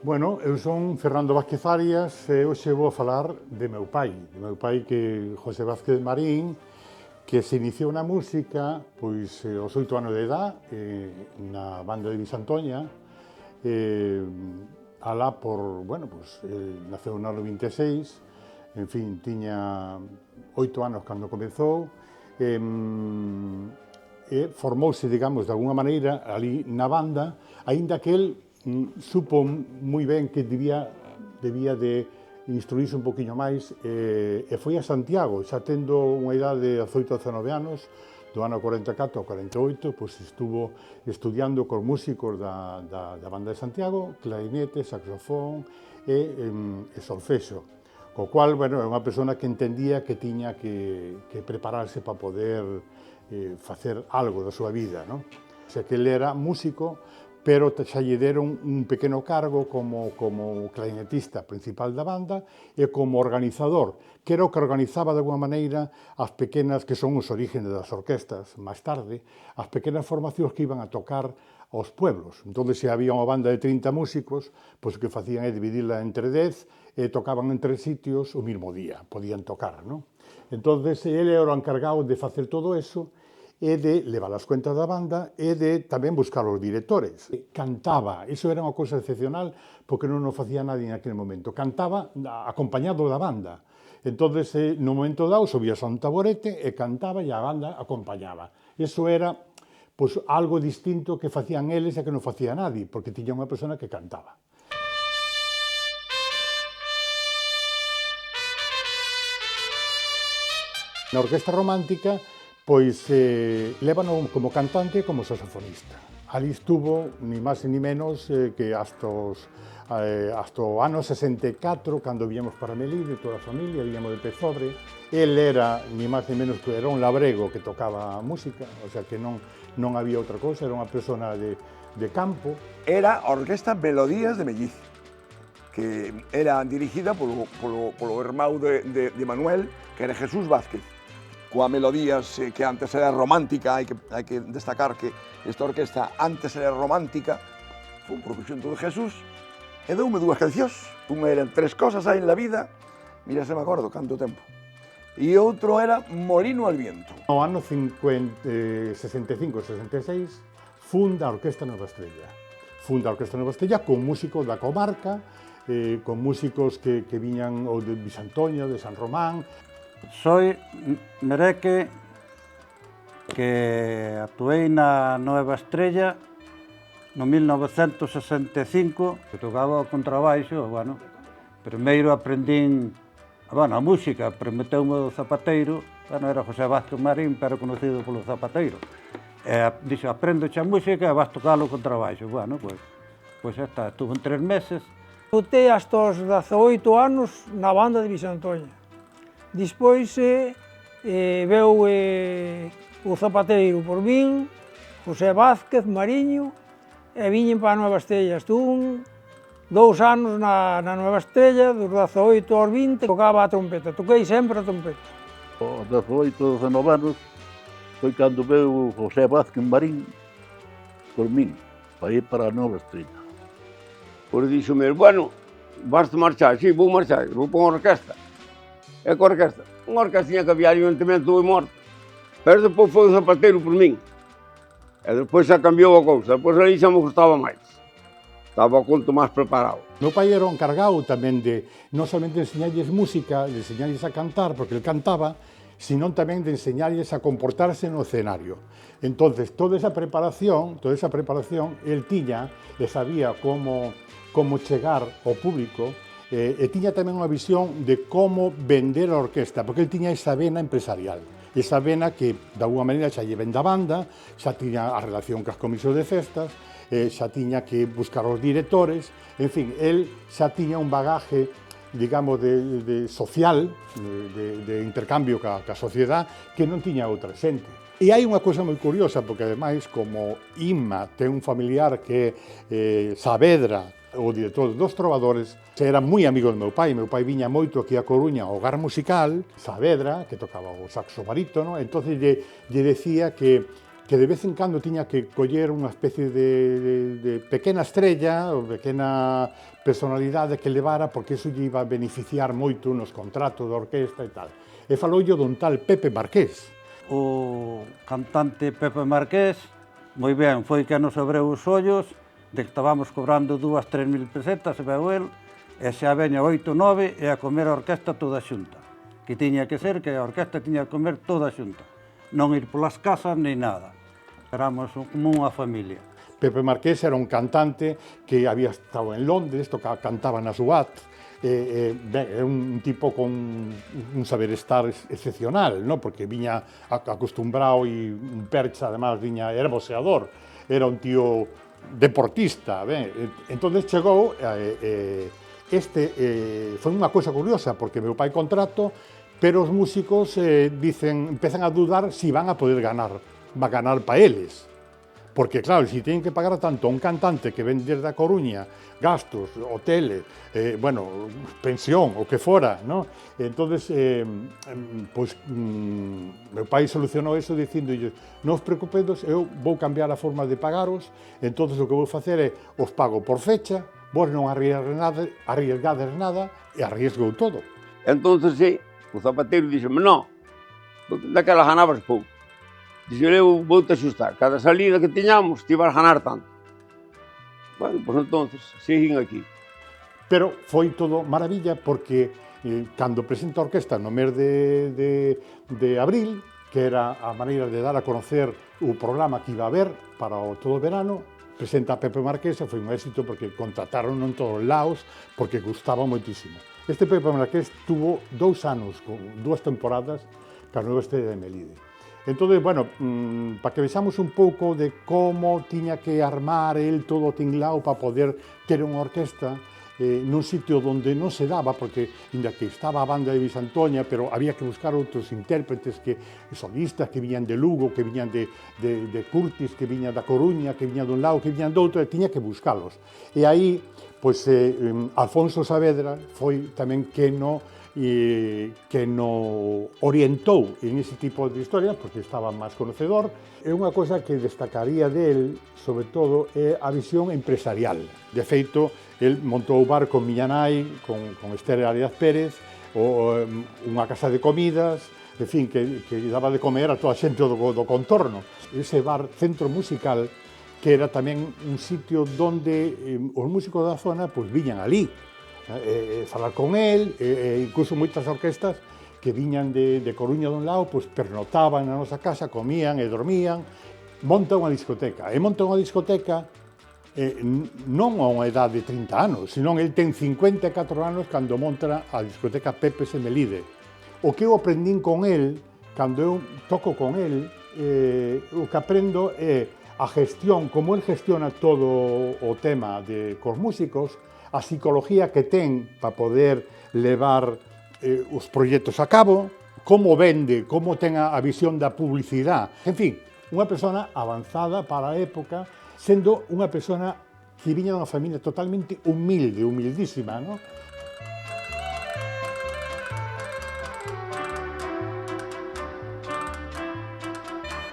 Bueno, eu son Fernando Vázquez Arias e hoxe vou a falar de meu pai que José Vázquez Marín, que se iniciou na música pois aos 8 anos de edad na banda de Bisantoña, alá por, bueno, pues, naceu no ano 26, en fin, tiña 8 anos cando comezou, e formouse, digamos, de alguna maneira ali na banda, aínda que el supo moi ben que debía de instruirse un poquinho máis e foi a Santiago, xa tendo unha idade de 18 a 19 anos, do ano 44 ao 48, pois estuvo estudiando cos músicos da banda de Santiago, clarinete, saxofón e solfexo, co cual, bueno, é unha persona que entendía que tiña que prepararse para poder facer algo da súa vida, non? O sea, que ele era músico, pero xa lle deron un pequeno cargo como clarinetista principal da banda e como organizador, que era o que organizaba de alguma maneira as pequenas, que son os orígenes das orquestas, máis tarde, as pequenas formacións que iban a tocar aos pueblos. Entón, se había unha banda de 30 músicos, pois o que facían é dividila entre 10 e tocaban en 3 sitios o mismo día, podían tocar, non? Entón, ele era o encargado de facer todo eso, e de levar as cuentas da banda e de tamén buscar os directores. Cantaba, iso era unha cousa excepcional porque non o facía nadie en aquel momento. Cantaba acompañado da banda. Entón, no momento dado, subíase a un taburete e cantaba e a banda acompañaba. Iso era pois, algo distinto que facían eles e que non facía nadie, porque tiña unha persona que cantaba. Na orquesta romántica, pois lévano como cantante e como saxofonista. Ali estuvo, ni máis ni menos, que hasta o ano 64, cando viñamos para Melide, de toda a familia, viñamos de Pezobre. El era, ni máis ni menos, que era un labrego que tocaba música, o sea que non había outra cousa, era unha persona de campo. Era a Orquesta Melodías de Melliz, que era dirigida polo irmão de Manuel, que era Jesús Vázquez. Coa Melodías, que antes era romántica, hai que destacar que esta orquesta antes era romántica, foi un proxecto de Jesús, e deume dúas cancións. Unha era Tres cosas hai en la vida, mira se me acordo, canto tempo, e outro era Molino al viento. No ano 65-66 funda a Orquesta Nova Estrella. Funda a Orquesta Nova Estrella con músicos da comarca, con músicos que viñan ou de Bisantoña, de San Román. Soy Mereque, que actuei na Nueva Estrella no 1965, que tocaba o contrabaixo, bueno, primeiro aprendín, bueno, a música, prometeume o zapateiro, bueno, era José Vázquez Marín, pero conocido polo zapateiro. Dixo, aprendoche a música e vas tocalo o contrabaixo. Bueno, pois xa está, estuve en 3 meses. Lutei hasta os 18 anos na banda de Bisantoña. Despois veu o zapateiro por min, José Vázquez Mariño, e viñen para a Nueva Estrella. Estuve 2 anos na Nueva Estrella, dos 18 aos 20, tocaba a trompeta. Toquei sempre a trompeta. Aos 18, 19 anos, foi cando veu José Vázquez Marín por min, para ir para a Nueva Estrella. Por dixo-me, bueno, vas marchar? Sí, vou marchar, vou para unha orquesta. E coa orquesta? Unha orquestinha que había evidentemente foi morto. Pero depois foi o zapateiro por min. E depois xa cambiou a cousa, depois aí xa me gustaba máis. Estaba o conto máis preparado. Meu pai era o encargado tamén de, non somente de enseñarlles música, de enseñarlles a cantar, porque ele cantaba, sino tamén de enseñarlles a comportarse no escenario. Entonces, toda esa preparación, el tiña e sabía como chegar ao público, e tiña tamén unha visión de como vender a orquesta, porque el tiña esa vena empresarial, esa vena que, de alguma maneira, xa lle ven da banda, xa tiña a relación cas comisións de festas, xa tiña que buscar os directores, en fin, el xa tiña un bagaje, digamos, de social, de intercambio ca sociedade, que non tiña outra xente. E hai unha cousa moi curiosa, porque, ademais, como Inma ten un familiar que é Saavedra, o director dos Trovadores, era moi amigo do meu pai viña moito aquí a Coruña ao hogar musical, Saavedra, que tocaba o saxo barítono, entón lle decía que que de vez en cando tiña que coller unha especie de pequena estrella ou pequena personalidade que levara, porque iso lle iba a beneficiar moito nos contratos de orquesta e tal. E faloulle dun tal Pepe Marqués. O cantante Pepe Marqués, moi ben, foi que nos abriu os ollos de que estábamos cobrando 2.000 3.000 pesetas, e veu el, e xa veña 8 9 e a comer a orquesta toda xunta. Que tiña que ser que a orquesta tiña que comer toda xunta, non ir polas casas ni nada. Éramos como unha familia. Pepe Marqués era un cantante que había estado en Londres, cantaba na SWAT, era un tipo con un saber estar excepcional, ¿no? Porque viña acostumbrado e un percha, además, era boxeador, era un tío deportista. Entonces chegou, foi unha cousa curiosa, porque meu pai contrato, pero os músicos empezan a dudar si van a poder ganar para eles. Porque, claro, si tienen que pagar tanto a un cantante que ven desde a Coruña, gastos, hoteles, pensión, o que fora, ¿no? Entonces, meu pai solucionou eso dicindo, non os preocupedes, eu vou cambiar a forma de pagaros, entonces o que vou facer é, os pago por fecha, vos non arriesgades nada, e arriesgou todo. Entonces, sí, o zapateiro dixeme, non, daquela ganabas pouco. Dixo, eu vou-te axustar, cada salida que tiñamos ti vas ganar tanto. Bueno, pois entonces, siguen aquí. Pero foi todo maravilla porque cando presenta a orquesta no mes de abril, que era a maneira de dar a conocer o programa que iba a haber para todo o verano, presenta a Pepe Marqués e foi un éxito porque contrataron en todos os lados porque gustaba moitísimo. Este Pepe Marqués tuvo 2 anos, con 2 temporadas, ca Nueva Estrella de Melide. Entón, bueno, para que vexamos un pouco de como tiña que armar el todo o tinglao para poder ter unha orquesta nun sitio onde non se daba, porque ainda que estaba a banda de Bisantoña, pero había que buscar outros intérpretes, solistas que viñan de Lugo, que viñan de Curtis, que viñan da Coruña, que viñan dun lado, que viñan do outro, e tiña que buscalos. E aí, pois, Alfonso Saavedra foi tamén que no orientou en ese tipo de historias, porque estaba máis conocedor. É unha cosa que destacaría del, sobre todo, é a visión empresarial. De feito, el montou o bar con miña nai, con Esther Arias Pérez, unha casa de comidas, en fin, que daba de comer a toda a xente do contorno. Ese bar centro musical, que era tamén un sitio onde os músicos da zona pois viñan ali, falar con el, incluso moitas orquestas que viñan de Coruña dun lado, pois pernotaban na nosa casa, comían e dormían. Monta unha discoteca, non a unha edad de 30 anos, senón el ten 54 anos cando monta a discoteca Pepe se Melide. O que eu aprendín con el, cando eu toco con el, o que aprendo é a gestión, como el gestiona todo o tema cos músicos, a psicología que ten para poder levar os proxectos a cabo, como vende, como ten a visión da publicidade. En fin, unha persona avanzada para a época, sendo unha persona que viña dunha familia totalmente humilde, humildísima, ¿no?